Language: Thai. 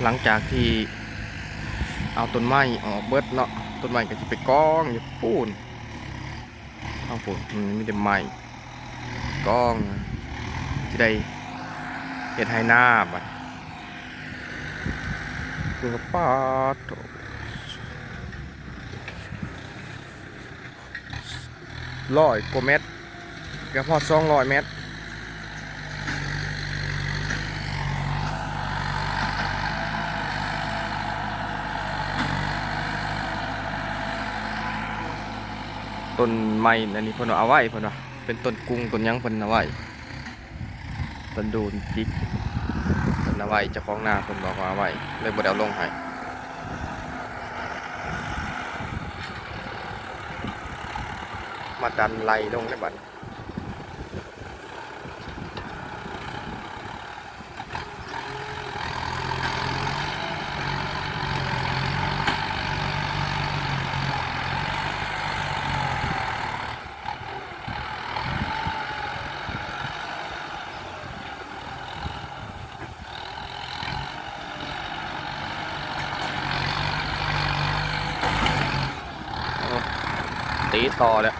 หลังจากที่เอาต้นไม้ออกเบิดเนาะต้นไม้ก็จะไปกองอยู่ปูนเอาปูนมันไม่ได้ไม้กองที่ได้เห็ดไฮนาบัดคือป้าด100 กว่าเมตรก็พอ200 เมตรต้นไม้อันนี้เพิ่นเอาไว้เพิ่นว่าเป็นต้นกุ้งต้นหยังเพิ่นเอาไว้ต้นดูนจิกเพิ่นเอาไว้เจ้าของนาเพิ่นบอกว่าเอาไว้เลยบ่ได้เอาลงให้มาดันไหลลงในบัดตีต่อแล้ว